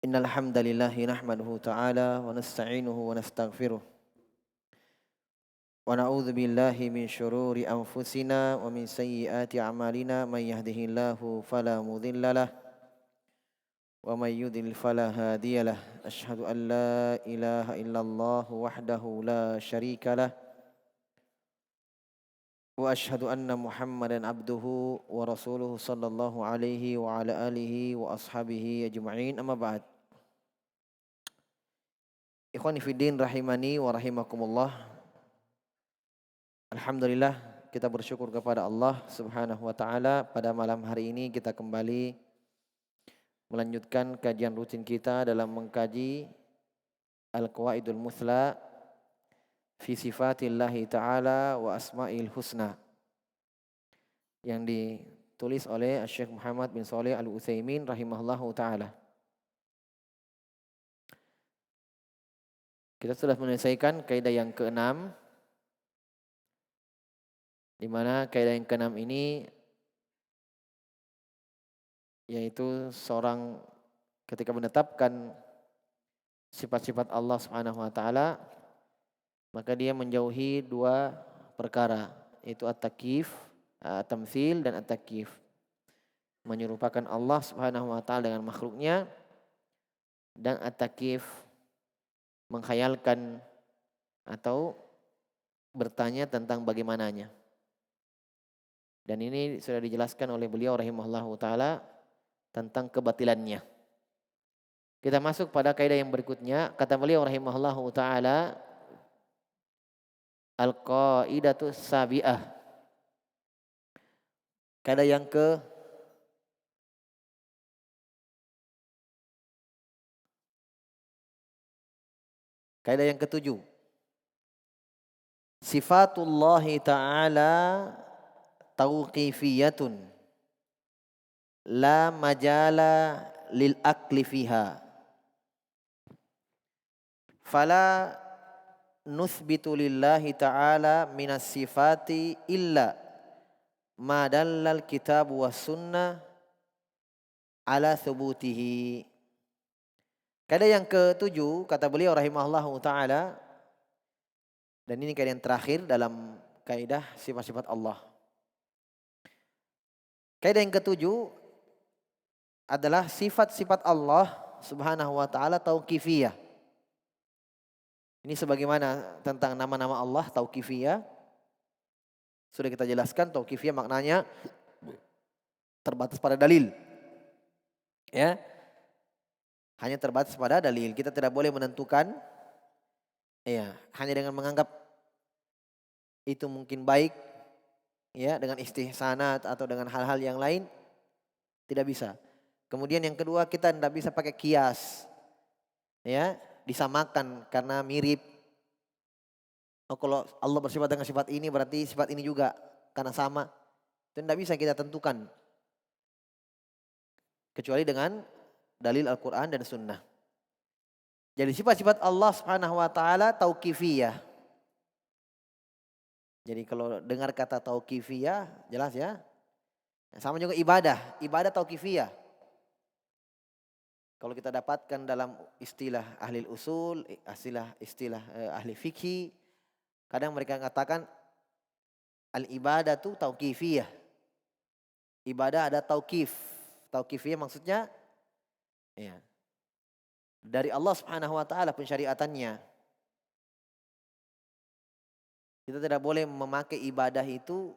Innal hamdalillah nahmaduhu ta'ala wa nasta'inuhu wa nastaghfiruh wa na'udzu billahi min syururi anfusina wa min sayyiati a'malina may yahdihillahu fala mudhillalah wa may yudlil fala hadiyalah. Asyhadu an la ilaha illallah wahdahu la syarikalah wa asyhadu anna Muhammadan abduhu wa rasuluhu sallallahu alaihi wa ala alihi wa ashabihi ajma'in. Amma ba'd. Ikhwani fiddin rahimani wa rahimakumullah. Alhamdulillah kita bersyukur kepada Allah Subhanahu wa taala, pada malam hari ini kita kembali melanjutkan kajian rutin kita dalam mengkaji Al-Qawaidul Muthla fi Sifatillahi taala wa Asma'il Husna yang ditulis oleh Syekh Muhammad bin Shalih Al-Utsaimin rahimahullahu taala. Kita sudah menyelesaikan kaidah yang keenam, di mana kaidah yang keenam ini yaitu seorang ketika menetapkan sifat-sifat Allah Subhanahu wa taala, maka dia menjauhi dua perkara, yaitu at-takyif, at-tamtsil dan at-takyif. Menyerupakan Allah Subhanahu wa taala dengan makhluknya, dan at-takyif, menghayalkan atau bertanya tentang bagaimananya. Dan ini sudah dijelaskan oleh beliau rahimahullahu taala tentang kebatilannya. Kita masuk pada kaidah yang berikutnya. Kata beliau rahimahullahu taala, al-qaidatu sabi'ah. Kaidah yang ketujuh. Sifatullahi ta'ala tauqifiyatun la majala lil akli fiha. Fala nuthbitu lillahi ta'ala minas sifati illa ma dallal kitab was sunnah ala thubutihi. Kaidah yang ketujuh, kata beliau rahimahullahu ta'ala, dan ini kaidah yang terakhir dalam kaidah sifat-sifat Allah. Kaidah yang ketujuh adalah sifat-sifat Allah Subhanahu wa ta'ala tauqifiyah. Ini sebagaimana tentang nama-nama Allah tauqifiyah. Sudah kita jelaskan, tauqifiyah maknanya terbatas pada dalil. Ya. Hanya terbatas pada dalil. Kita tidak boleh menentukan, ya, hanya dengan menganggap itu mungkin baik, ya, dengan istihsanat atau dengan hal-hal yang lain, tidak bisa. Kemudian yang kedua, kita tidak bisa pakai kias, ya, disamakan karena mirip. Oh, kalau Allah bersifat dengan sifat ini berarti sifat ini juga karena sama. Itu tidak bisa kita tentukan kecuali dengan dalil Al-Quran dan Sunnah. Jadi sifat-sifat Allah Subhanahu wa ta'ala tauqifiyah. Jadi kalau dengar kata tauqifiyah, jelas ya. Sama juga ibadah tauqifiyah. Kalau kita dapatkan dalam istilah ahli usul, istilah ahli fikih, kadang mereka katakan al-ibadatu tauqifiyah. Ibadah ada tauqif. Tauqifiyah maksudnya, ya, dari Allah Subhanahu wa ta'ala pensyariatannya. Kita tidak boleh memakai ibadah itu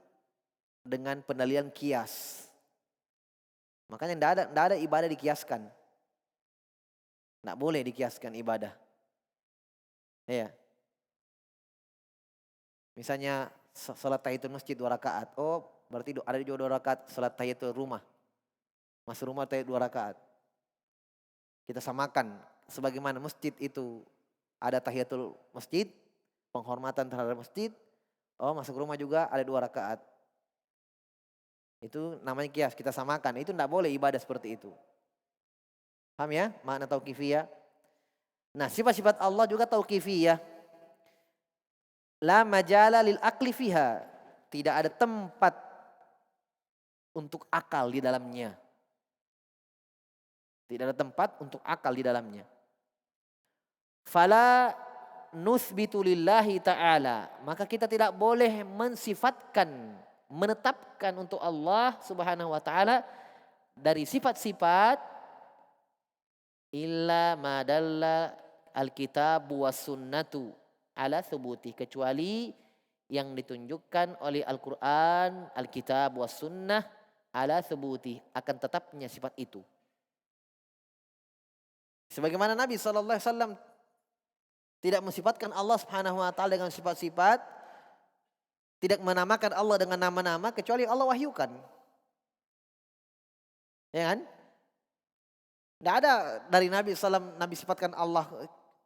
dengan pendalilan kias. Makanya tidak ada ibadah dikiaskan. Tidak boleh dikiaskan ibadah. Ya. Misalnya salat tahiyatul masjid 2 rakaat. Oh, berarti ada juga 2 rakaat salat tahiyatul rumah. Masuk rumah tahiyat 2 rakaat. Kita samakan, sebagaimana masjid itu ada tahiyatul masjid, penghormatan terhadap masjid. Oh, masuk rumah juga ada 2 rakaat. Itu namanya kias, kita samakan. Itu tidak boleh ibadah seperti itu. Paham ya makna tauqifiyah? Nah, sifat-sifat Allah juga tauqifiyah. La majala lil akli fiha. Tidak ada tempat untuk akal di dalamnya. Tidak ada tempat untuk akal di dalamnya. Fala nuthbitu lillahi ta'ala. Maka kita tidak boleh mensifatkan, menetapkan untuk Allah subhanahu wa ta'ala dari sifat-sifat illa madalla alkitab was sunnatu ala thubuti, kecuali yang ditunjukkan oleh Al-Quran, Alkitab was sunnah ala thubuti, akan tetapnya sifat itu. Sebagaimana Nabi SAW tidak mensifatkan Allah subhanahu wa ta'ala dengan sifat-sifat, tidak menamakan Allah dengan nama-nama, kecuali Allah wahyukan. Ya kan? Tidak ada dari Nabi SAW, Nabi sifatkan Allah,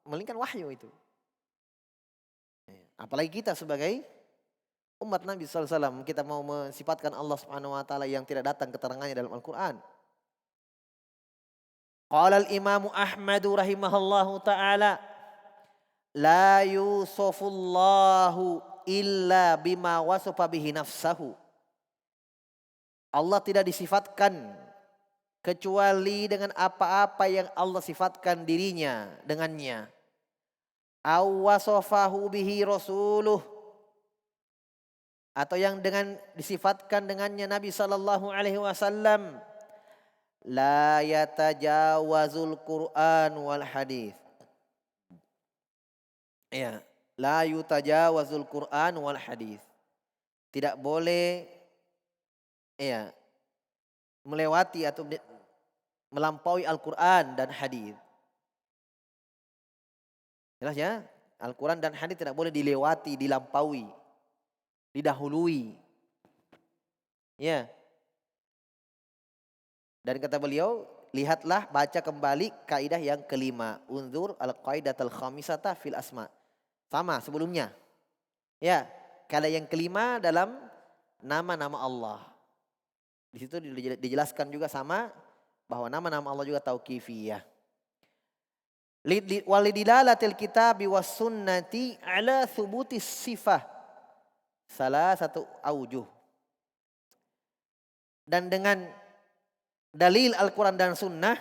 melainkan wahyu itu. Apalagi kita sebagai umat Nabi SAW, kita mau mensifatkan Allah subhanahu wa ta'ala yang tidak datang keterangannya dalam Al-Quran. Qala al-imamu Ahmadu rahimahullahu ta'ala, la yusofullahu illa bima wasofa bihi nafsahu. Allah tidak disifatkan kecuali dengan apa-apa yang Allah sifatkan dirinya dengannya. Aw wasofahu bihi rasuluh, atau yang dengan disifatkan dengannya Nabi sallallahu alaihi wasallam. La yatajawazul Qur'an wal hadis. Ya, la yutajawazul Qur'an wal hadis. Tidak boleh ya melewati atau melampaui Al-Qur'an dan hadis. Jelas ya? Al-Qur'an dan hadis tidak boleh dilewati, dilampaui, didahului. Ya. Dan kata beliau, lihatlah, baca kembali kaidah yang kelima. Unzur al-qaidatul khamisata fil asma. Sama sebelumnya. Ya, kaidah yang kelima dalam nama-nama Allah. Di situ dijelaskan juga sama bahwa nama-nama Allah juga tauqifiyah. Walidilalatil kitabi was sunnati ala thubutis sifah. Salah satu aujuh. Dan dengan dalil Al-Quran dan Sunnah,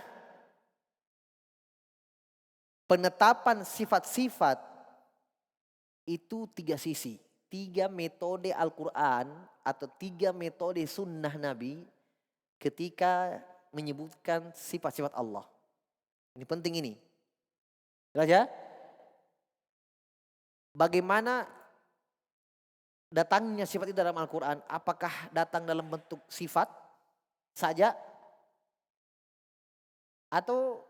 penetapan sifat-sifat itu tiga sisi. Tiga metode Al-Quran atau tiga metode Sunnah Nabi ketika menyebutkan sifat-sifat Allah. Ini penting ini. Jelas ya? Bagaimana datangnya sifat itu dalam Al-Quran? Apakah datang dalam bentuk sifat saja? Atau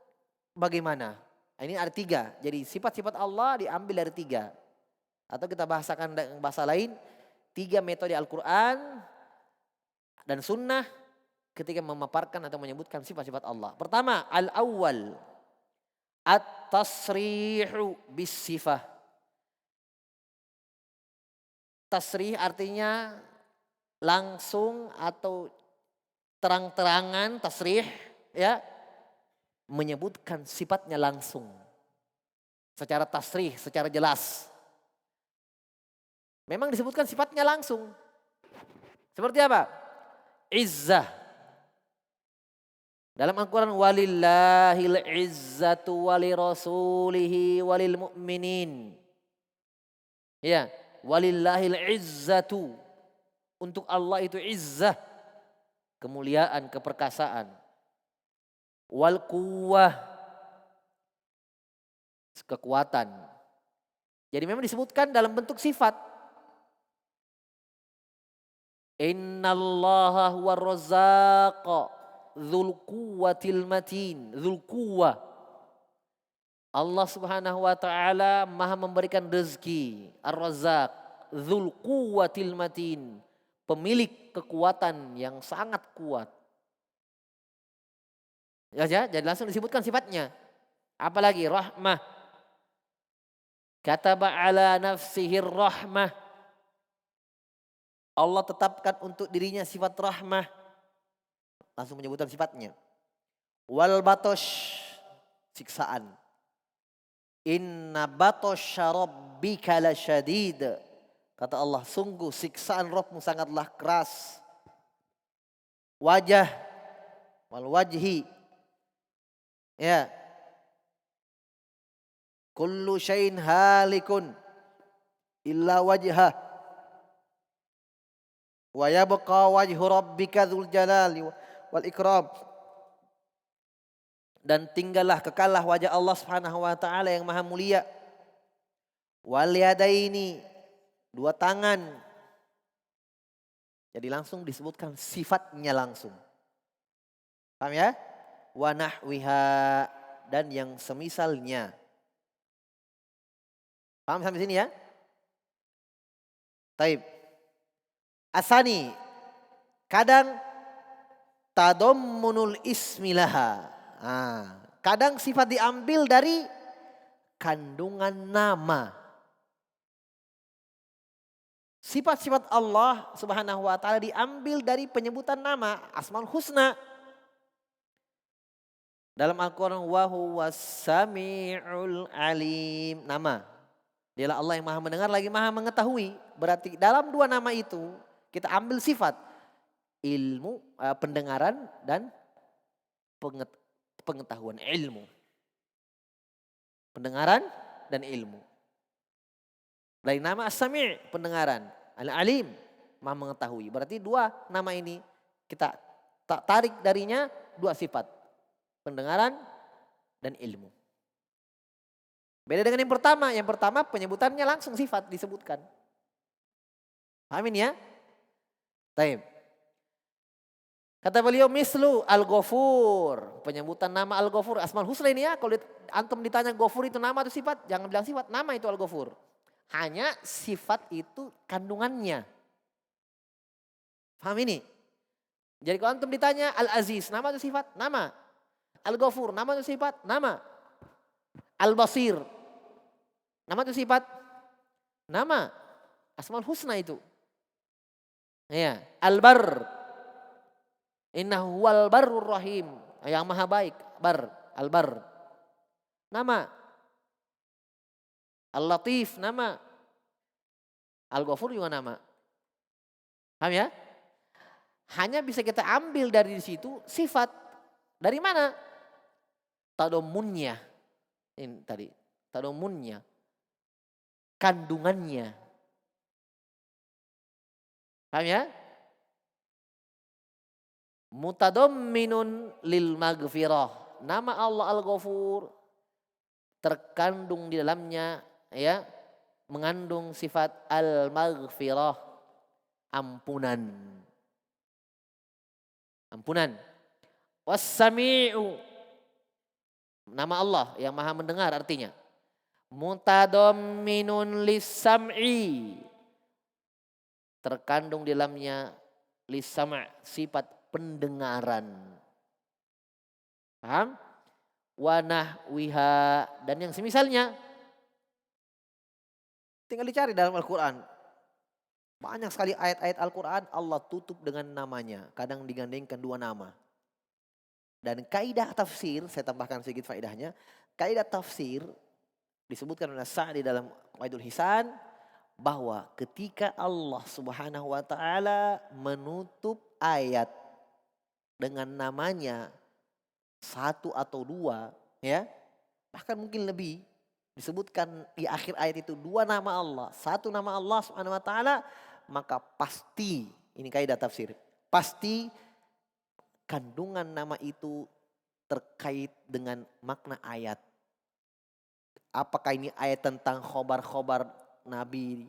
bagaimana? Ini ada tiga. Jadi sifat-sifat Allah diambil dari tiga. Atau kita bahasakan dengan bahasa lain, tiga metode Al-Quran dan Sunnah ketika memaparkan atau menyebutkan sifat-sifat Allah. Pertama, al-awwal, at-tasrihu bis-sifah. Tasrih artinya langsung atau terang-terangan, tasrih ya, menyebutkan sifatnya langsung. Secara tasrih, secara jelas. Memang disebutkan sifatnya langsung. Seperti apa? Izzah. Dalam Al-Quran, walillahil izzatu walirasulihi walil mu'minin. Ya, walillahil izzatu. Untuk Allah itu izzah. Kemuliaan, keperkasaan. Wal quwwah, kekuatan. Jadi memang disebutkan dalam bentuk sifat. Innallaha huwar razzaq dzul quwwatil matin. Dzul quwwah. Allah Subhanahu wa taala Maha memberikan rezeki. Ar-Razzaq dzul quwwatil matin. Pemilik kekuatan yang sangat kuat. Ya, jadi langsung disebutkan sifatnya. Apalagi rahmah. Kataba ala nafsihir rahmah. Allah tetapkan untuk dirinya sifat rahmah. Langsung menyebutkan sifatnya. Wal batosh, siksaan. Inna batosha rabbika lasyadid. Kata Allah, sungguh siksaan Rabbmu sangatlah keras. Wajah, wal wajhi. Ya. Kullu syai'in halikun illa wajhah wa yabqa wajhu rabbika dzul jalali wal ikram. Dan tinggallah kekallah wajah Allah Subhanahu wa taala yang maha mulia. Wal yadaini, dua tangan. Jadi langsung disebutkan sifatnya langsung. Paham ya? Wa nahwiha, dan yang semisalnya. Paham sampai sini ya? Taib. Asani, kadang tadommunul ismilaha. Kadang sifat diambil dari kandungan nama. Sifat-sifat Allah Subhanahu wa taala diambil dari penyebutan nama, Asmaul Husna. Dalam Al-Qur'an, wa huwas samiul alim, nama. Dialah Allah yang maha mendengar lagi maha mengetahui. Berarti dalam dua nama itu kita ambil sifat ilmu, pendengaran dan pengetahuan, ilmu. Pendengaran dan ilmu. Dari nama As-Sami', pendengaran, Al-Alim, maha mengetahui. Berarti dua nama ini kita tarik darinya dua sifat, pendengaran dan ilmu. Beda dengan yang pertama. Yang pertama penyebutannya langsung sifat disebutkan. Pahamin ya? Taib. Kata beliau mislu al-Ghafur. Penyebutan nama al-Ghafur. Asmaul Husna ini ya. Kalau antum ditanya Ghafur itu nama atau sifat. Jangan bilang sifat. Nama itu al-Ghafur. Hanya sifat itu kandungannya. Paham ini? Jadi kalau antum ditanya al-Aziz. Nama atau sifat? Nama. Al-Ghafur. Nama atau sifat? Nama. Al-Basir. Nama atau sifat? Nama. Asmaul Husna itu. Ya. Al-Bar. Innahu huwal barrur rahim. Yang maha baik. Bar. Al-Bar. Nama. Al-Latif. Nama. Al-Ghafur juga nama. Paham ya? Hanya bisa kita ambil dari situ sifat. Dari mana? Tadomunnya. Ini tadi. Tadomunnya. Kandungannya. Paham ya? Mutadamminun lil maghfirah. Nama Allah Al-Ghafur terkandung di dalamnya ya, mengandung sifat al-maghfirah, ampunan. Ampunan. Was-sami'u. Nama Allah yang maha mendengar artinya. Mutadamminun lis-sam'i. Terkandung di dalamnya lis-sam', sifat pendengaran. Paham? Wa nahwiha, dan yang semisalnya. Tinggal dicari dalam Al-Quran. Banyak sekali ayat-ayat Al-Quran Allah tutup dengan namanya. Kadang digandengkan dua nama. Dan kaidah tafsir, saya tambahkan sedikit faedahnya. Kaidah tafsir disebutkan oleh Sa'di dalam Qaidul Hisan. Bahwa ketika Allah Subhanahu wa ta'ala menutup ayat dengan namanya satu atau dua, ya, bahkan mungkin lebih, disebutkan di akhir ayat itu dua nama Allah, satu nama Allah Subhanahu wa ta'ala, maka pasti, ini kaidah tafsir, pasti kandungan nama itu terkait dengan makna ayat. Apakah ini ayat tentang khobar-khobar Nabi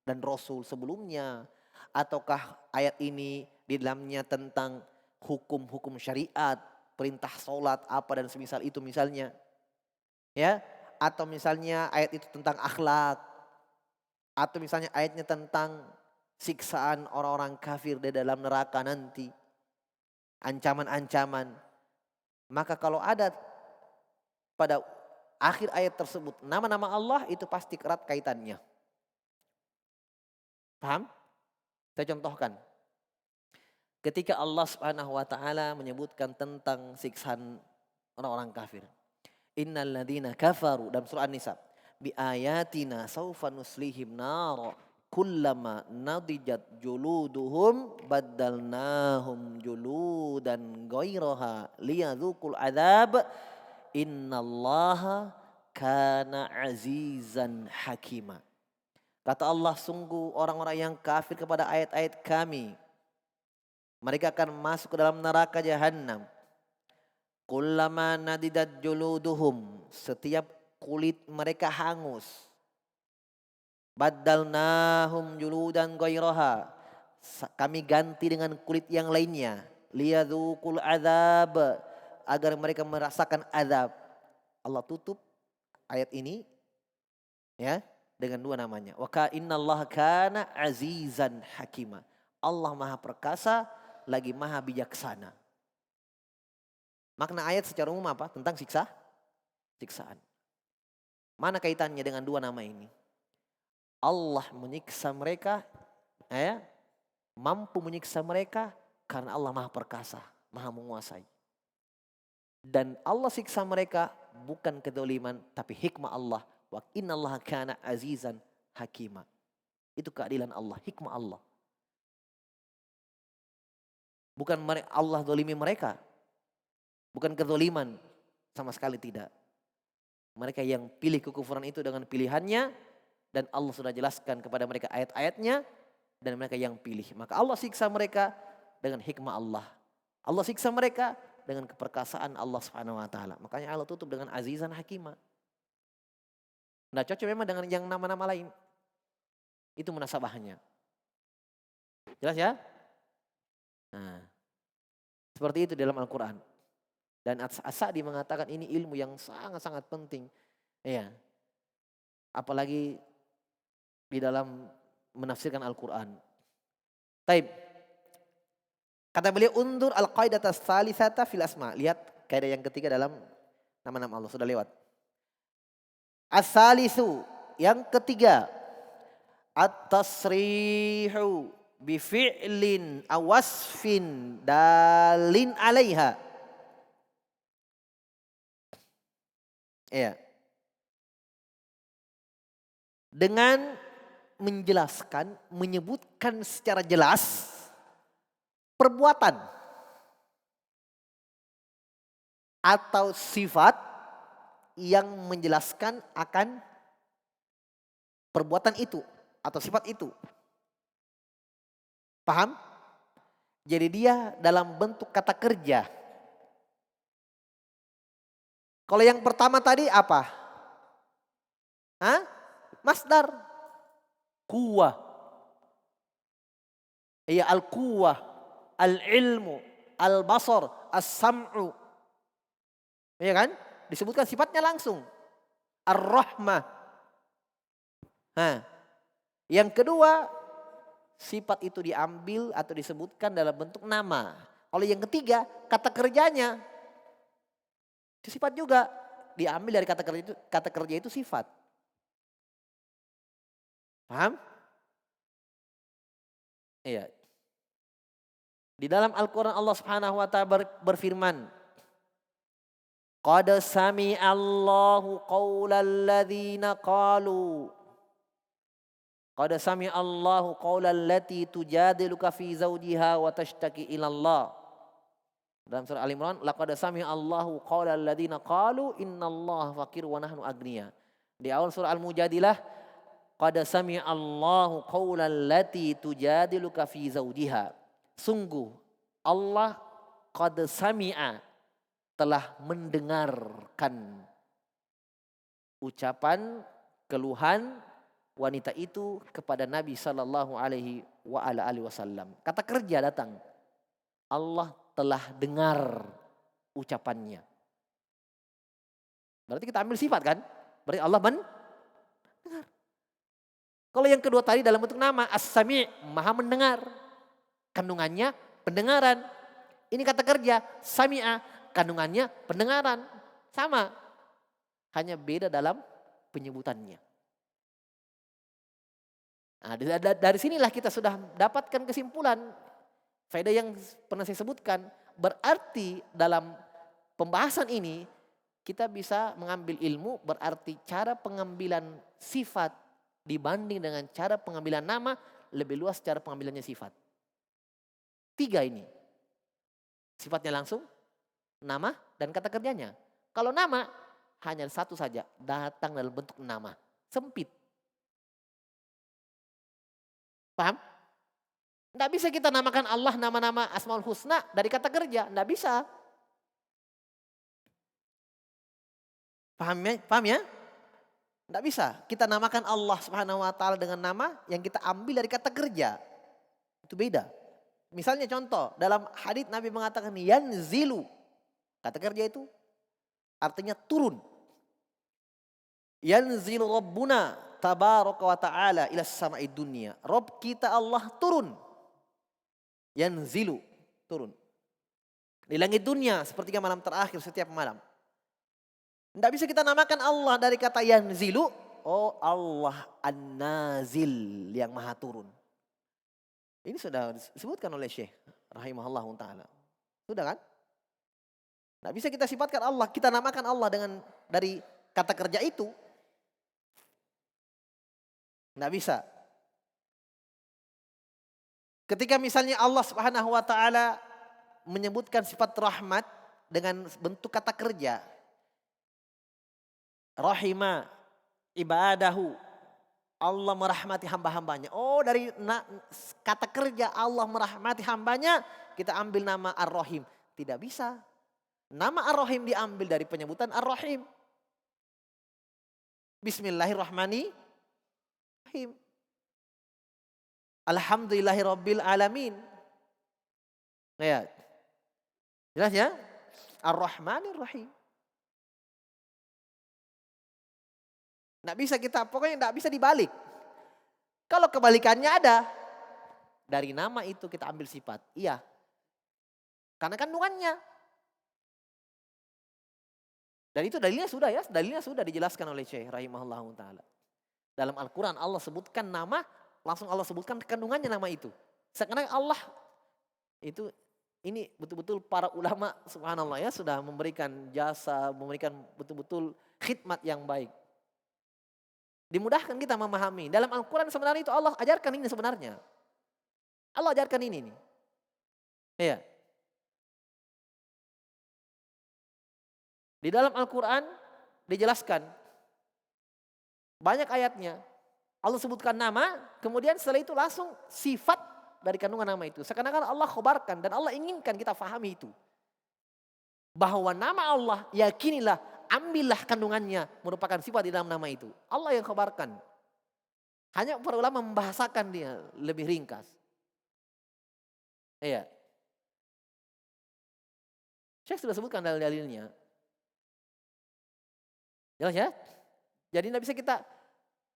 dan Rasul sebelumnya, ataukah ayat ini di dalamnya tentang hukum-hukum syariat, perintah sholat apa dan semisal itu misalnya, ya, atau misalnya ayat itu tentang akhlak, atau misalnya ayatnya tentang siksaan orang-orang kafir di dalam neraka nanti, ancaman-ancaman. Maka kalau ada pada akhir ayat tersebut nama-nama Allah, itu pasti erat kaitannya. Paham? Saya contohkan. Ketika Allah Subhanahu wa taala menyebutkan tentang siksaan orang-orang kafir. Innal ladzina kafaru, dalam surah An-Nisa, bi ayatina saufa nuslihim nar kullama nadijat juluduhum baddalnahum juludan ghairaha liyadzuqul adzab Innallaha kana azizan hakima. Kata Allah, sungguh orang-orang yang kafir kepada ayat-ayat kami, mereka akan masuk ke dalam neraka jahanam. Kullama nadidat juluduhum, setiap kulit mereka hangus. Baddalnahum juludan ghairaha, kami ganti dengan kulit yang lainnya. Liyadzuqul azab, agar mereka merasakan azab. Allah tutup ayat ini ya dengan dua namanya. Wa ka innallaha kana azizan hakima. Allah Maha Perkasa lagi Maha Bijaksana. Makna ayat secara umum apa? Tentang siksaan. Mana kaitannya dengan dua nama ini? Allah menyiksa mereka, mampu menyiksa mereka karena Allah Maha Perkasa, Maha Menguasai. Dan Allah siksa mereka bukan kedoliman, tapi hikmah Allah. Wa innallaha kana azizan hakima. Itu keadilan Allah, hikmah Allah. Bukan Allah dolimi mereka. Bukan kedoliman, sama sekali tidak. Mereka yang pilih kekufuran itu dengan pilihannya. Dan Allah sudah jelaskan kepada mereka ayat-ayatnya. Dan mereka yang pilih. Maka Allah siksa mereka dengan hikmah Allah. Allah siksa mereka dengan keperkasaan Allah SWT. Makanya Allah tutup dengan azizan hakimah. Nah cocok memang dengan yang nama-nama lain. Itu munasabahnya. Jelas ya? Nah, seperti itu dalam Al-Quran. Dan As-Sa'di mengatakan ini ilmu yang sangat-sangat penting. Ya. Apalagi di dalam menafsirkan Al-Quran. Taib. Kata beliau, undur al-qaidah as-salisata fil asma. Lihat kaidah yang ketiga dalam nama-nama Allah. Sudah lewat. As-salisu. Yang ketiga. At-tasrihu bifi'lin awasfin dalin alaiha. Iya. Dengan menjelaskan, menyebutkan secara jelas perbuatan atau sifat yang menjelaskan akan perbuatan itu atau sifat itu. Paham? Jadi dia dalam bentuk kata kerja. Kalau yang pertama tadi apa? Masdar. Kuwah. Iya, al-kuwah, al-ilmu, al-basar, as-sam'u. Iya kan? Disebutkan sifatnya langsung. Ar-rahmah. Yang kedua, sifat itu diambil atau disebutkan dalam bentuk nama. Kalau yang ketiga, kata kerjanya. Itu sifat juga. Diambil dari kata kerja itu sifat. Paham? Iya. Di dalam Al-Quran Allah Subhanahu wa ta'ala berfirman, qad sami'allahu qaulal ladzina qalu. Qad sami'allahu qaulal lati tujadiluka fi zawjiha wa tashtaki ila Allah. Dalam surah Al-Imran, laqad sami'allahu qaulal ladzina qalu innallaha faqir wa nahnu agniya. Di awal surah Al-Mujadilah, qad sami'allahu qaulal lati tujadiluka fi zawjiha. Sungguh Allah qad sami'a, telah mendengarkan ucapan keluhan wanita itu kepada Nabi sallallahu alaihi wasallam. Kata kerja datang. Allah telah dengar ucapannya. Berarti kita ambil sifat kan? Berarti Allah dengar. Kalau yang kedua tadi dalam bentuk nama, as-sami', maha mendengar. Kandungannya pendengaran. Ini kata kerja, sami'a, kandungannya pendengaran. Sama. Hanya beda dalam penyebutannya. Nah, dari sinilah kita sudah dapatkan kesimpulan. Faedah yang pernah saya sebutkan. Berarti dalam pembahasan ini kita bisa mengambil ilmu, berarti cara pengambilan sifat dibanding dengan cara pengambilan nama lebih luas cara pengambilannya sifat. 3 ini. Sifatnya langsung, nama dan kata kerjanya. Kalau nama hanya satu saja, datang dalam bentuk nama. Sempit. Paham? Tidak bisa kita namakan Allah nama-nama Asmaul Husna dari kata kerja. Tidak bisa. Paham ya? Paham ya? Tidak bisa. Kita namakan Allah Subhanahu wa taala dengan nama yang kita ambil dari kata kerja. Itu beda. Misalnya contoh, dalam hadits Nabi mengatakan yanzilu. Kata kerja itu artinya turun. Yanzilu Rabbuna tabaraka wa ta'ala ila samai dunia. Rabb kita Allah turun. Yanzilu, turun. Di langit dunia sepertiga malam terakhir setiap malam. Tidak bisa kita namakan Allah dari kata yanzilu. Oh Allah an-nazil yang maha turun. Ini sudah disebutkan oleh Syekh rahimahullah ta'ala. Sudah kan? Tidak bisa kita sifatkan Allah. Kita namakan Allah dengan dari kata kerja itu. Tidak bisa. Ketika misalnya Allah Subhanahu wa taala menyebutkan sifat rahmat dengan bentuk kata kerja. Rahima ibadahu. Allah merahmati hamba-hambanya. Oh dari kata kerja Allah merahmati hambanya kita ambil nama Ar-Rahim. Tidak bisa. Nama Ar-Rahim diambil dari penyebutan Ar-Rahim. Bismillahirrahmanirrahim. Alhamdulillahirabbil alamin. Ya. Jelas ya? Ar-Rahmanir-Rahim. Nggak bisa kita, pokoknya nggak bisa dibalik. Kalau kebalikannya ada, dari nama itu kita ambil sifat. Iya. Karena kandungannya. Dan itu dalilnya sudah dijelaskan oleh Syekh rahimahullah ta'ala. Dalam Al-Quran Allah sebutkan nama, langsung Allah sebutkan kandungannya nama itu. Sekarang Allah itu, ini betul-betul para ulama subhanallah ya sudah memberikan jasa, memberikan betul-betul khidmat yang baik. Dimudahkan kita memahami. Dalam Al-Quran sebenarnya itu Allah ajarkan ini sebenarnya. Allah ajarkan ini nih. Iya. Di dalam Al-Quran dijelaskan. Banyak ayatnya. Allah sebutkan nama, kemudian setelah itu langsung sifat dari kandungan nama itu. Seakan-akan Allah khobarkan dan Allah inginkan kita fahami itu. Bahwa nama Allah, yakinilah, ambillah kandungannya merupakan sifat di dalam nama itu. Allah yang khabarkan. Hanya para ulama membahasakan dia lebih ringkas. Iya. Syekh sudah sebutkan dalil-dalilnya. Jelas ya? Jadi tidak bisa kita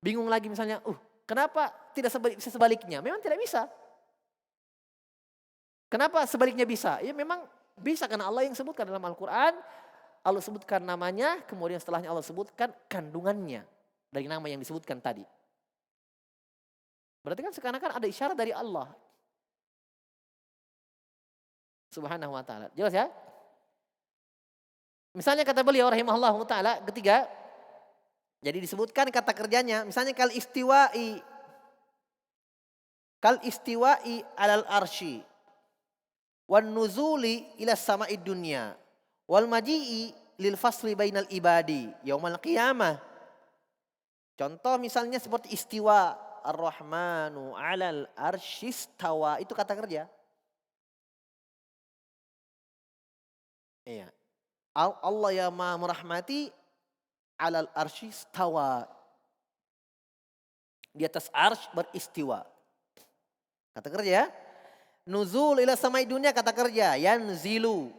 bingung lagi misalnya, kenapa tidak sebaliknya? Memang tidak bisa. Kenapa sebaliknya bisa? Ya memang bisa karena Allah yang sebutkan dalam Al-Quran. Allah sebutkan namanya, kemudian setelahnya Allah sebutkan kandungannya dari nama yang disebutkan tadi. Berarti kan sekarang kan ada isyarat dari Allah Subhanahu wa ta'ala. Jelas ya? Misalnya kata beliau rahimahullah ta'ala ketiga, jadi disebutkan kata kerjanya, misalnya kal istiwa'i alal arsy wan nuzuli ila sama'id dunya wal maji'i lil fasli bainal ibadi yaumal qiyamah. Contoh misalnya seperti istiwa, ar-rahmanu 'alal arsy istawa, itu kata kerja. Iya. Allah yang Maha merahmati 'alal arsy istawa. Di atas arsy beristiwa. Kata kerja ya. Nuzul ila samai dunia kata kerja, yanzilu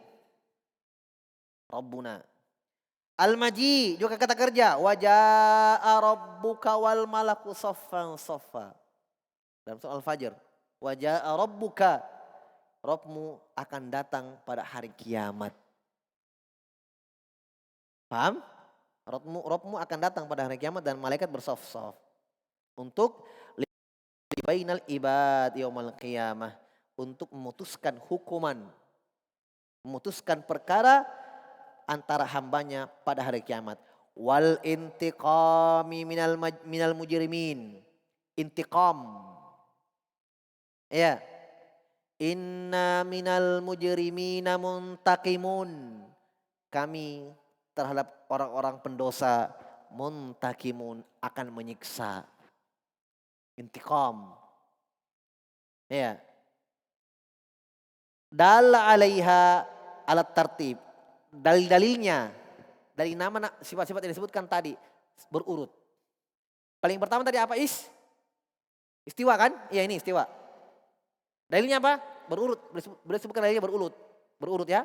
Rabbuna. Al-maji juga kata kerja, waja'a rabbuka wal malaku saffan saffa. Dalam surah Al-Fajr, waja'a rabbuka, Rabbmu akan datang pada hari kiamat. Paham? Rabbmu akan datang pada hari kiamat dan malaikat bersaf-saf. Untuk bainal ibad yaumal qiyamah, untuk memutuskan hukuman, memutuskan perkara antara hambanya pada hari kiamat. Wal intiqami minal mujrimin. Intiqam. Ya. Inna minal mujrimina muntaqimun. Kami terhadap orang-orang pendosa, muntakimun, akan menyiksa. Intiqam. Ya. Dalla 'alaiha alat tertib. Dalil-dalilnya dari nama sifat-sifat yang disebutkan tadi berurut. Paling pertama tadi apa, Istiwa kan? Iya, ini istiwa. Dalilnya apa? Berurut. Boleh sebutkan dalilnya berurut. Berurut ya.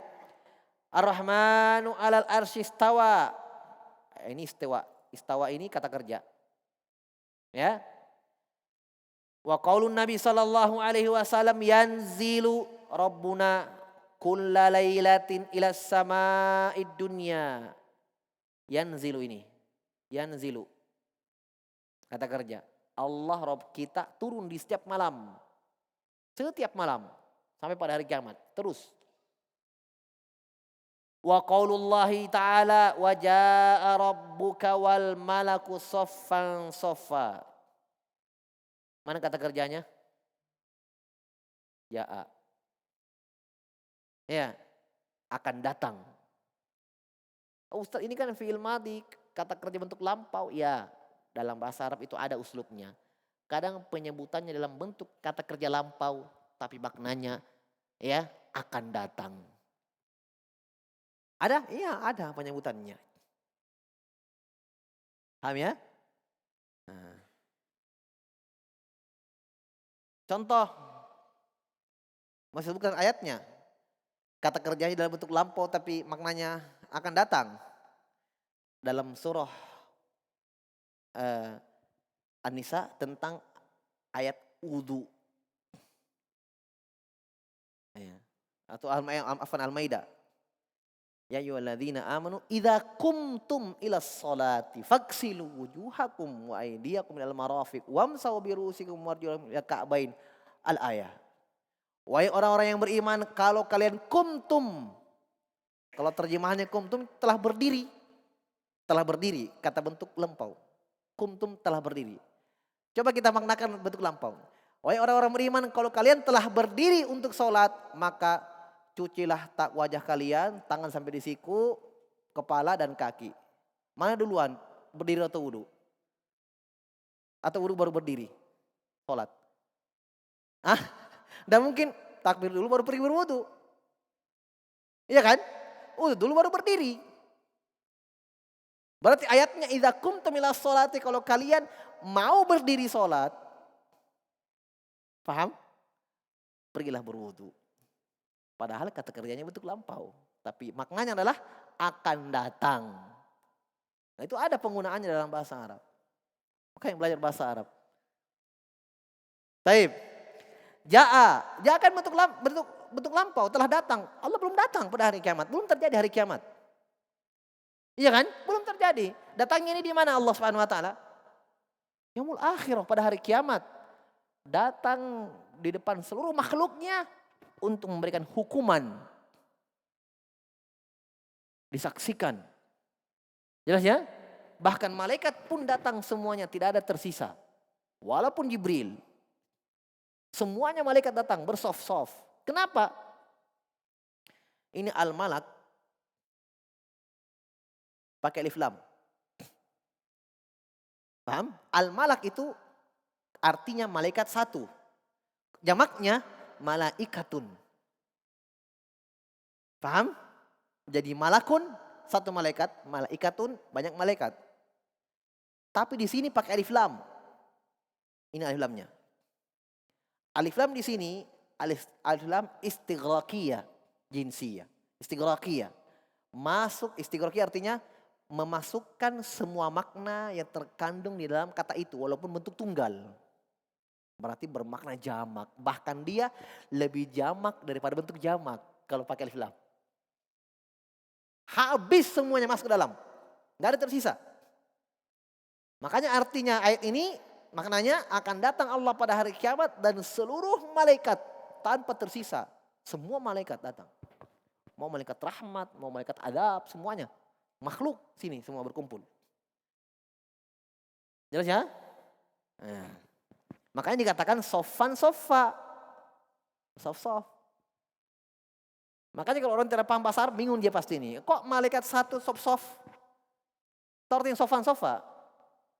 Ar-Rahmanu 'alal arsy istawa. Ini istiwa. Istawa ini kata kerja. Ya. Wa qaulun Nabi sallallahu alaihi wasallam yanzilu rabbuna kulla lailatin ila sama'id dunya. Yanzilu ini. Yanzilu. Kata kerja. Allah Rabb kita turun di setiap malam. Setiap malam. Sampai pada hari kiamat. Terus. Wa qaulullahi ta'ala wa jaa rabbuka wal malaku soffan soffa. Mana kata kerjanya? Jaa. Ya. Akan datang. Oh, Ustaz, ini kan fi'il madhi, kata kerja bentuk lampau. Ya. Dalam bahasa Arab itu ada uslubnya. Kadang penyebutannya dalam bentuk kata kerja lampau, tapi maknanya ya akan datang. Ada? Iya, ada penyebutannya. Paham ya? Nah. Contoh, masih bukan ayatnya. Kata kerjanya dalam bentuk lampau tapi maknanya akan datang. Dalam surah An-Nisa tentang ayat wudu. Ya. Atau Al-Maidah. Ya ayyuhalladzina amanu idza qumtum ilas sholati faghsilu wujuhakum wa aydiyakum ilal marafiq wamsahu bi ru'usikum warjulakum ila ka'bain. Al-ayah. Wahai orang-orang yang beriman, kalau kalian kumtum, kalau terjemahannya kumtum telah berdiri. Telah berdiri, kata bentuk lampau. Kumtum telah berdiri. Coba kita maknakan bentuk lampau. Wahai orang-orang beriman, kalau kalian telah berdiri untuk sholat, maka cucilah wajah kalian, tangan sampai di siku, kepala dan kaki. Mana duluan, berdiri atau wudu? Atau wudu baru berdiri? Sholat. Dan mungkin takbir dulu baru pergi berwudu. Iya kan? Wudu dulu baru berdiri. Berarti ayatnya idza qumtum ilas sholati, kalau kalian mau berdiri sholat. Paham? Pergilah berwudu. Padahal kata kerjanya bentuk lampau. Tapi maknanya adalah akan datang. Nah, itu ada penggunaannya dalam bahasa Arab. Makanya belajar bahasa Arab. Taib. Jaa kan bentuk lampau, telah datang. Allah belum datang pada hari kiamat. Belum terjadi hari kiamat. Iya kan? Belum terjadi. Datangnya ini di mana Allah Subhanahu wa taala? Yaumul akhirah, pada hari kiamat. Datang di depan seluruh makhluknya untuk memberikan hukuman. Disaksikan. Jelas ya? Bahkan malaikat pun datang semuanya, tidak ada tersisa. Walaupun Jibril. Semuanya malaikat datang bersof-sof. Kenapa? Ini al-malak pakai alif lam. Paham? Al-malak itu artinya malaikat satu. Jamaknya malaikatun. Paham? Jadi malakun satu malaikat, malaikatun banyak malaikat. Tapi di sini pakai alif lam. Ini alif lamnya. Alif lam di sini alif lam istighraqiyah jinsiyah. Istighraqiyah. Masuk istighraqiyah artinya memasukkan semua makna yang terkandung di dalam kata itu walaupun bentuk tunggal. Berarti bermakna jamak. Bahkan dia lebih jamak daripada bentuk jamak kalau pakai alif lam. Habis semuanya masuk ke dalam. Enggak ada tersisa. Makanya artinya ayat ini maknanya akan datang Allah pada hari kiamat dan seluruh malaikat tanpa tersisa. Semua malaikat datang. Mau malaikat rahmat, mau malaikat adab, semuanya. Makhluk sini semua berkumpul. Jelas ya? Nah. Makanya dikatakan sofan sofa. Sof-sof. Makanya kalau orang tidak paham bahasa Arab bingung dia pasti ini. Kok malaikat satu soft-soft? Tahu yang sofa-sofa?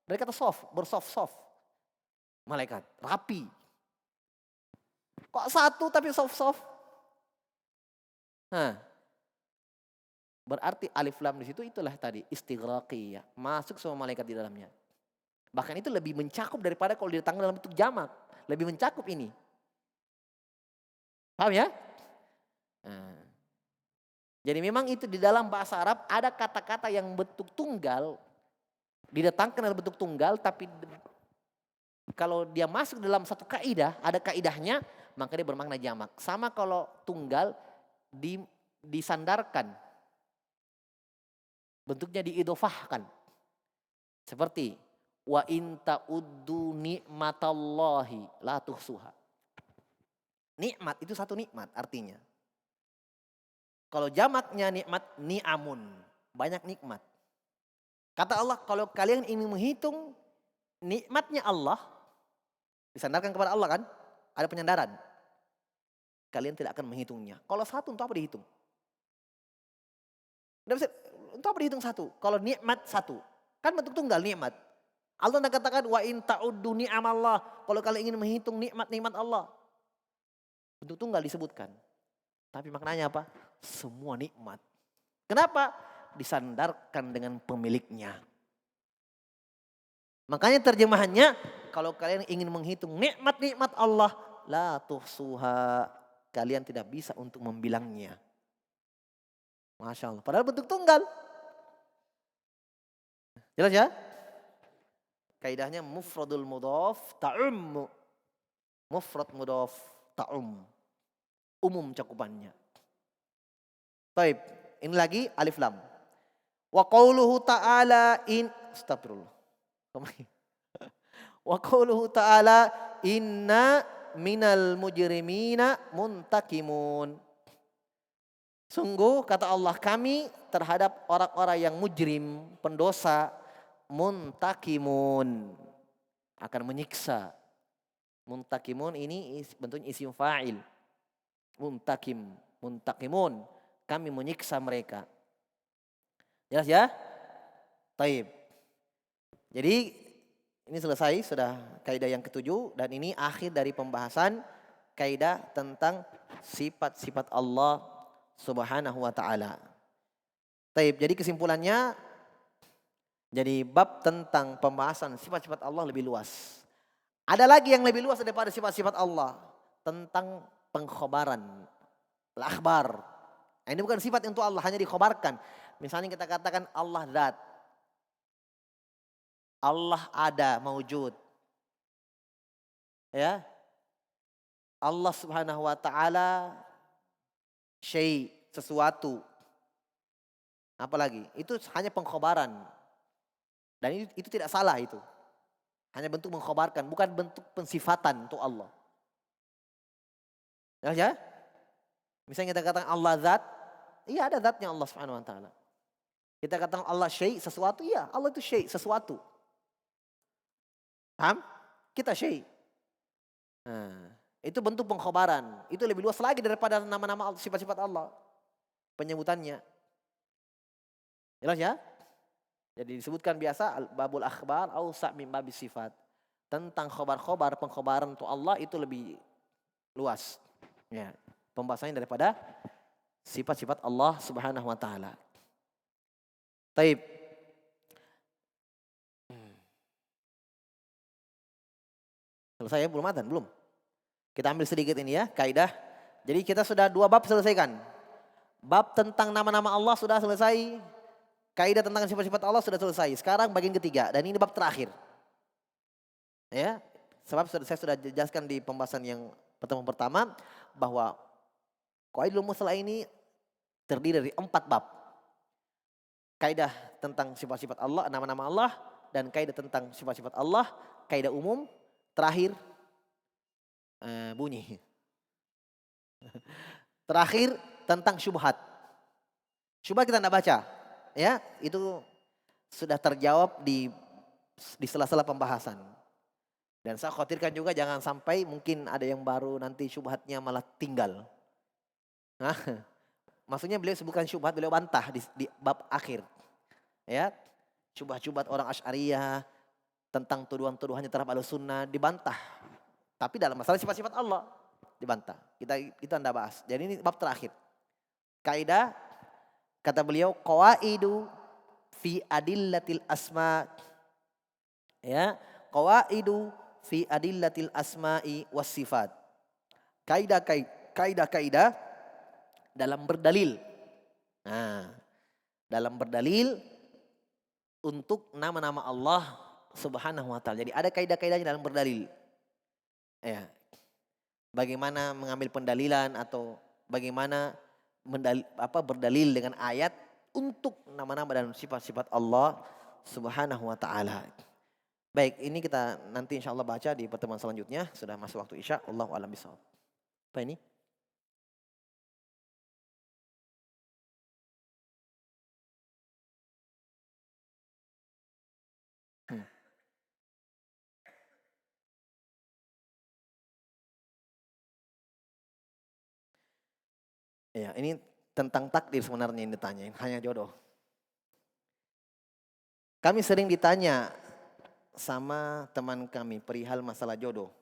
Dari kata soft, bersoft-soft. Malaikat, rapi. Kok satu tapi soft-soft? Nah, berarti alif lam di situ itulah tadi istighraqiyah. Masuk semua malaikat di dalamnya. Bahkan itu lebih mencakup daripada kalau diletakkan dalam bentuk jamak. Lebih mencakup ini. Paham ya? Nah, jadi memang itu di dalam bahasa Arab ada kata-kata yang bentuk tunggal. Didatangkan dalam bentuk tunggal tapi kalau dia masuk dalam satu kaidah, ada kaidahnya, maka dia bermakna jamak. Sama kalau tunggal disandarkan. Bentuknya diidofahkan. Seperti wa in ta'uddu ni'matallahi la tuhsuha. Nikmat itu satu nikmat artinya. Kalau jamaknya nikmat, ni'amun. Banyak nikmat. Kata Allah, kalau kalian ingin menghitung nikmatnya Allah, disandarkan kepada Allah kan, ada penyandaran. Kalian tidak akan menghitungnya. Kalau satu untuk apa dihitung? Tidak bisa, untuk apa dihitung satu? Kalau nikmat satu, kan bentuk tunggal nikmat. Allah nak katakan wa in ta'uddu ni'amallah. Kalau kalian ingin menghitung nikmat-nikmat Allah, bentuk tunggal disebutkan. Tapi maknanya apa? Semua nikmat. Kenapa? Disandarkan dengan pemiliknya. Makanya terjemahannya, kalau kalian ingin menghitung nikmat-nikmat Allah, la tuhsuha, kalian tidak bisa untuk membilangnya. Masya Allah. Padahal bentuk tunggal. Jelas ya? Kaidahnya mufradul mudhaf ta'um. Mufrad mudhaf ta'um. Umum cakupannya. Baik, ini lagi alif lam. Wa qauluhu ta'ala astagfirullah. Wa qauluhu ta'ala inna minal mujrimina muntakimun. Sungguh kata Allah, kami terhadap orang-orang yang mujrim, pendosa, muntakimun, akan menyiksa. Muntakimun ini bentuknya isim fa'il. Muntakimun, kami menyiksa mereka. Jelas ya? Taib. Jadi ini selesai, sudah kaidah yang ketujuh, dan ini akhir dari pembahasan kaidah tentang sifat-sifat Allah Subhanahu wa ta'ala. Taib. Jadi kesimpulannya, jadi bab tentang pembahasan sifat-sifat Allah lebih luas. Ada lagi yang lebih luas daripada sifat-sifat Allah, tentang pengkhabaran, al-akhbar. Nah, ini bukan sifat untuk Allah, hanya dikhabarkan. Misalnya kita katakan Allah zat. Allah ada, maujud. Ya. Allah Subhanahu wa ta'ala syai', sesuatu. Apalagi? Itu hanya pengkhabaran. Dan itu tidak salah itu. Hanya bentuk mengkhabarkan, bukan bentuk pensifatan untuk Allah. Ya? Misalnya kita katakan Allah zat, iya ada zatnya Allah Subhanahu wa ta'ala. Kita katakan Allah syai', sesuatu, iya Allah itu syai', sesuatu. Paham? Kita syai'. Nah, itu bentuk pengkhabaran. Itu lebih luas lagi daripada nama-nama sifat-sifat Allah. Penyebutannya. Jelas ya? Jadi disebutkan biasa babul akhbar ausa' min babis sifat. Tentang khobar-khobar, pengkhabaran untuk Allah itu lebih luas. Ya, pembahasannya daripada sifat-sifat Allah Subhanahu wa ta'ala. Taib. Selesai ya? Belum adzan? Belum. Kita ambil sedikit ini ya, kaidah. Jadi kita sudah 2 bab selesaikan. Bab tentang nama-nama Allah sudah selesai. Kaidah tentang sifat-sifat Allah sudah selesai. Sekarang bagian ketiga, dan ini bab terakhir. Ya, sebab saya sudah jelaskan di pembahasan yang pertemuan pertama bahwa Qaidul Mustalah ini terdiri dari 4 bab. Kaidah tentang sifat-sifat Allah, nama-nama Allah, dan kaidah tentang sifat-sifat Allah, kaidah umum, terakhir bunyi. Terakhir tentang syubhat. Syubhat kita tidak baca, ya, itu sudah terjawab di sela-sela pembahasan. Dan saya khawatirkan juga jangan sampai mungkin ada yang baru nanti syubhatnya malah tinggal. Nah, Maksudnya beliau sebutkan syubhat, beliau bantah di bab akhir. Ya, syubhat-syubhat orang Asy'ariyah tentang tuduhan-tuduhannya terhadap Ahlussunnah dibantah. Tapi dalam masalah sifat-sifat Allah dibantah. Kita Anda bahas. Jadi ini bab terakhir. Kaidah kata beliau qawaidu fi adillatil asma. Ya, qawaidu fi adillatil asma'i was sifat. Kaidah-kaidah dalam berdalil. Nah, dalam berdalil untuk nama-nama Allah Subhanahu wa taala. Jadi ada kaidah-kaidahnya dalam berdalil. Ya. Bagaimana mengambil pendalilan atau bagaimana berdalil dengan ayat untuk nama-nama dan sifat-sifat Allah Subhanahu wa taala. Baik, ini kita nanti insyaallah baca di pertemuan selanjutnya. Sudah masuk waktu Isya. Allahu a'lam bishawab. Apa ini? Ya, ini tentang takdir sebenarnya yang ditanyain, hanya jodoh. Kami sering ditanya sama teman kami perihal masalah jodoh.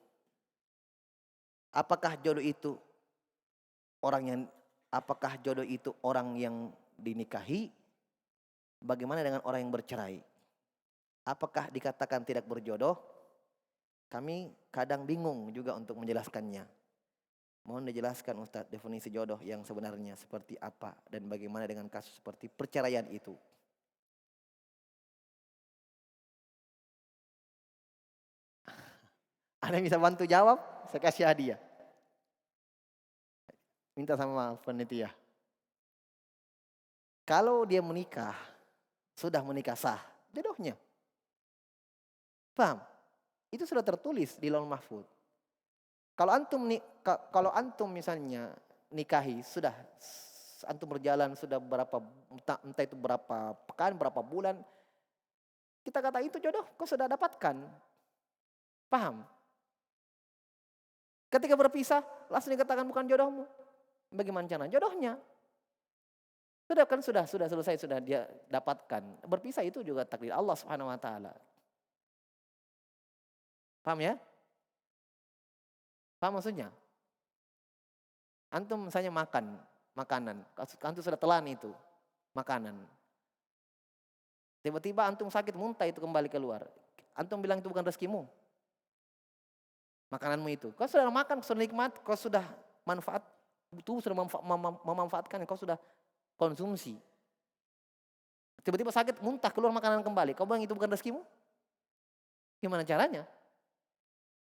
Apakah jodoh itu orang yang dinikahi? Bagaimana dengan orang yang bercerai? Apakah dikatakan tidak berjodoh? Kami kadang bingung juga untuk menjelaskannya. Mohon dijelaskan Ustadz definisi jodoh yang sebenarnya seperti apa dan bagaimana dengan kasus seperti perceraian itu. Ada yang bisa bantu jawab? Saya kasih hadiah. Minta sama panitia. Kalau dia menikah, sudah menikah sah, jodohnya. Paham? Itu sudah tertulis di Lauhul Mahfuz. Kalau antum misalnya nikahi, sudah antum berjalan sudah entah itu berapa pekan, berapa bulan, kita kata itu jodoh, kau sudah dapatkan. Paham? Ketika berpisah, langsung dikatakan bukan jodohmu. Bagaimana cara? Jodohnya. Sudah selesai, sudah dia dapatkan. Berpisah itu juga takdir Allah Subhanahu wa taala. Paham ya? Paham maksudnya? Antum misalnya makanan, antum sudah telan itu makanan. Tiba-tiba antum sakit muntah itu kembali keluar. Antum bilang itu bukan rezekimu. Makananmu itu. Kau sudah makan, kau sudah nikmat, kau sudah manfaat, itu sudah memanfaatkan, kau sudah konsumsi. Tiba-tiba sakit muntah keluar makanan kembali. Kau bilang itu bukan rezekimu? Gimana caranya?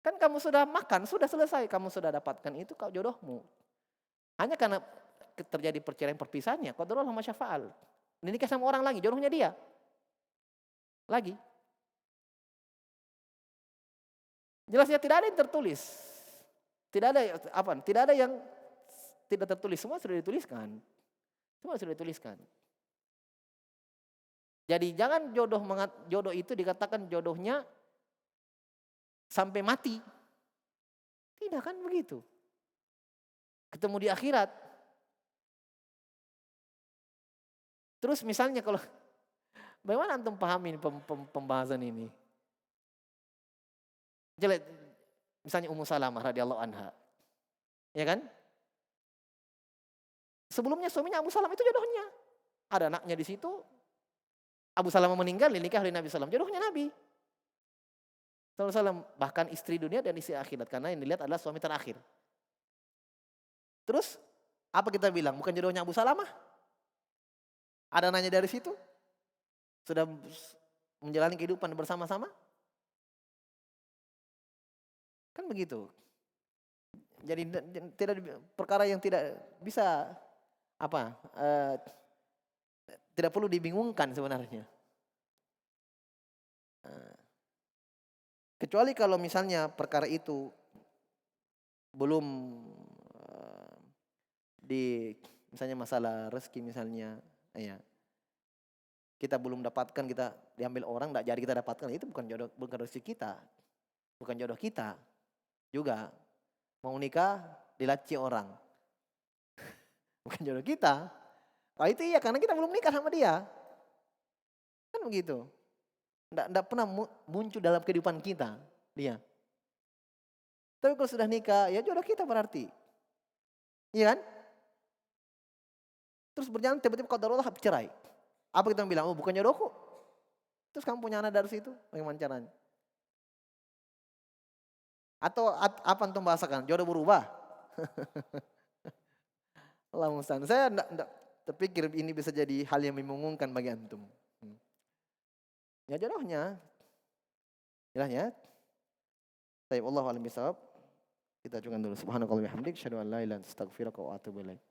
Kan kamu sudah makan, sudah selesai. Kamu sudah dapatkan itu, kau jodohmu. Hanya karena terjadi perceraian perpisahannya. Qadarullah ma syafa'al. Nikah sama orang lagi, jodohnya dia. Lagi. Jelasnya tidak ada yang tertulis. Tidak ada yang tidak tertulis. Semua sudah dituliskan. Jadi jangan jodoh itu dikatakan jodohnya sampai mati. Tidak kan begitu. Ketemu di akhirat. Terus misalnya kalau bagaimana antum pahamin pembahasan ini? Jelek, misalnya Ummu Salamah radhiyallahu anha. Ya kan? Sebelumnya suaminya Abu Salamah itu jodohnya. Ada anaknya di situ. Abu Salamah meninggal, dinikah oleh Nabi SAW. Jodohnya Nabi SAW. Bahkan istri dunia dan istri akhirat. Karena yang dilihat adalah suami terakhir. Terus apa kita bilang? Bukan jodohnya Abu Salamah? Ada nanya dari situ? Sudah menjalani kehidupan bersama-sama? Kan begitu. Jadi tidak perkara yang tidak bisa tidak perlu dibingungkan sebenarnya. Kecuali kalau misalnya perkara itu belum misalnya masalah rezeki misalnya, ya. Kita belum dapatkan, kita diambil orang, tidak jadi kita dapatkan, itu bukan rezeki kita. Bukan jodoh kita. Juga mau nikah dilaci orang. Bukan jodoh kita. Oh itu iya, karena kita belum nikah sama dia. Kan begitu. Nggak pernah muncul dalam kehidupan kita, dia. Tapi kalau sudah nikah, ya jodoh kita berarti. Iya kan? Terus berjalan tiba-tiba qadarullah cerai. Apa kita bilang? Oh bukan jodohku. Terus kamu punya anak dari situ, bagaimana caranya? Atau apa antum bahasakan? Jodoh berubah? Allah musta'an. Saya enggak terpikir ini bisa jadi hal yang membingungkan bagi antum. Ya jodohnya. Jelas ya? Baik, wallahu a'lam bishawab. Kita ajukan dulu. Subhanakallahumma wa bihamdik, asyhadu an la ilaha illa anta, astaghfiruka wa atubu ilaik.